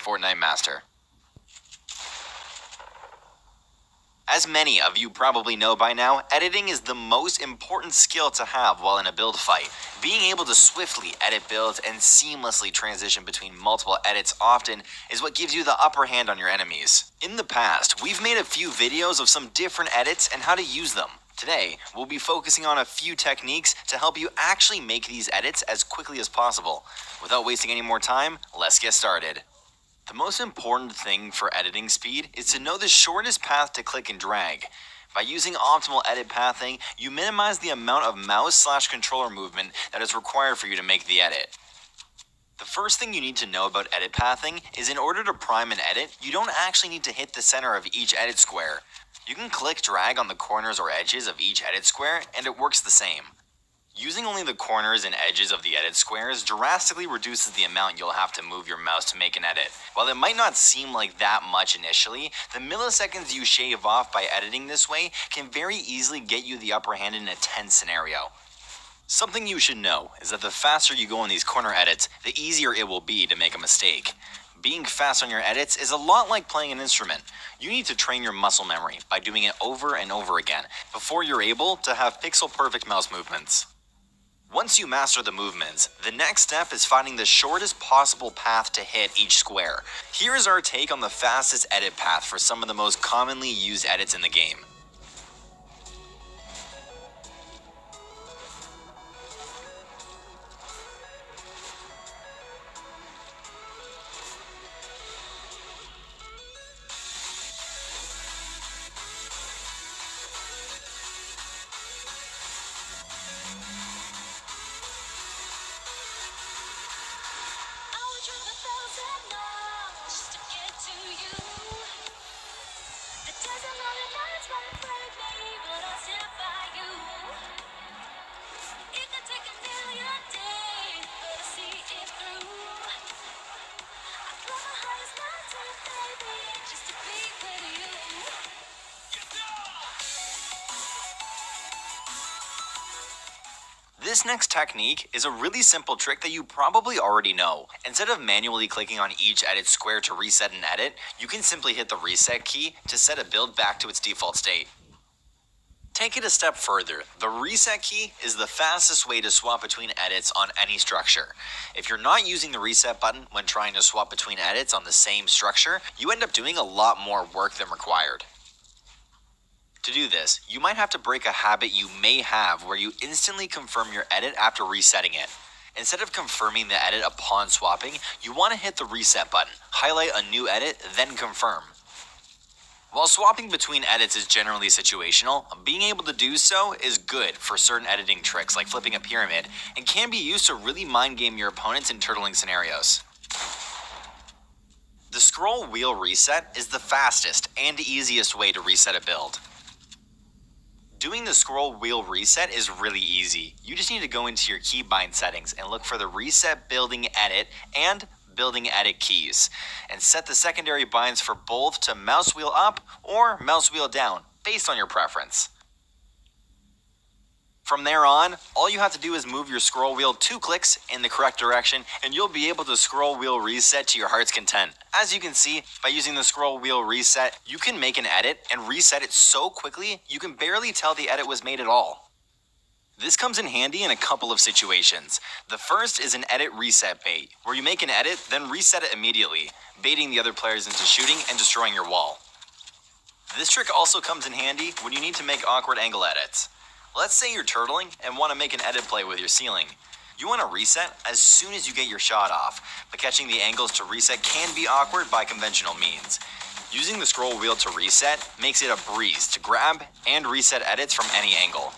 Fortnite Master. As many of you probably know by now, editing is the most important skill to have while in a build fight. Being able to swiftly edit builds and seamlessly transition between multiple edits often is what gives you the upper hand on your enemies. In the past, we've made a few videos of some different edits and how to use them. Today, we'll be focusing on a few techniques to help you actually make these edits as quickly as possible. Without wasting any more time, let's get started. The most important thing for editing speed is to know the shortest path to click and drag. By using optimal edit pathing, you minimize the amount of mouse/controller movement that is required for you to make the edit. The first thing you need to know about edit pathing is in order to prime an edit, you don't actually need to hit the center of each edit square. You can click drag on the corners or edges of each edit square and it works the same. Using only the corners and edges of the edit squares drastically reduces the amount you'll have to move your mouse to make an edit. While it might not seem like that much initially, the milliseconds you shave off by editing this way can very easily get you the upper hand in a tense scenario. Something you should know is that the faster you go on these corner edits, the easier it will be to make a mistake. Being fast on your edits is a lot like playing an instrument. You need to train your muscle memory by doing it over and over again before you're able to have pixel-perfect mouse movements. Once you master the movements, the next step is finding the shortest possible path to hit each square. Here is our take on the fastest edit path for some of the most commonly used edits in the game. This next technique is a really simple trick that you probably already know. Instead of manually clicking on each edit square to reset an edit, you can simply hit the reset key to set a build back to its default state. Take it a step further. The reset key is the fastest way to swap between edits on any structure. If you're not using the reset button when trying to swap between edits on the same structure, you end up doing a lot more work than required. To do this, you might have to break a habit you may have where you instantly confirm your edit after resetting it. Instead of confirming the edit upon swapping, you want to hit the reset button, highlight a new edit, then confirm. While swapping between edits is generally situational, being able to do so is good for certain editing tricks like flipping a pyramid and can be used to really mind game your opponents in turtling scenarios. The scroll wheel reset is the fastest and easiest way to reset a build. Doing the scroll wheel reset is really easy. You just need to go into your keybind settings and look for the reset building edit and building edit keys and set the secondary binds for both to mouse wheel up or mouse wheel down based on your preference. From there on, all you have to do is move your scroll wheel 2 clicks in the correct direction and you'll be able to scroll wheel reset to your heart's content. As you can see, by using the scroll wheel reset, you can make an edit and reset it so quickly you can barely tell the edit was made at all. This comes in handy in a couple of situations. The first is an edit reset bait, where you make an edit, then reset it immediately, baiting the other players into shooting and destroying your wall. This trick also comes in handy when you need to make awkward angle edits. Let's say you're turtling and want to make an edit play with your ceiling. You want to reset as soon as you get your shot off, but catching the angles to reset can be awkward by conventional means. Using the scroll wheel to reset makes it a breeze to grab and reset edits from any angle.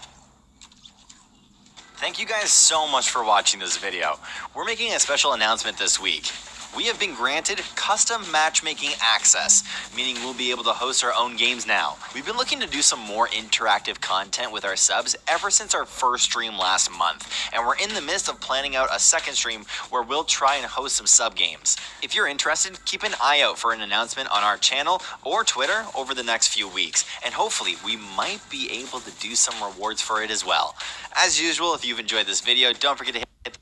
Thank you guys so much for watching this video. We're making a special announcement this week. We have been granted custom matchmaking access, meaning we'll be able to host our own games now. We've been looking to do some more interactive content with our subs ever since our first stream last month, and we're in the midst of planning out a second stream where we'll try and host some sub games. If you're interested, keep an eye out for an announcement on our channel or Twitter over the next few weeks, and hopefully we might be able to do some rewards for it as well. As usual, if you've enjoyed this video, don't forget to hit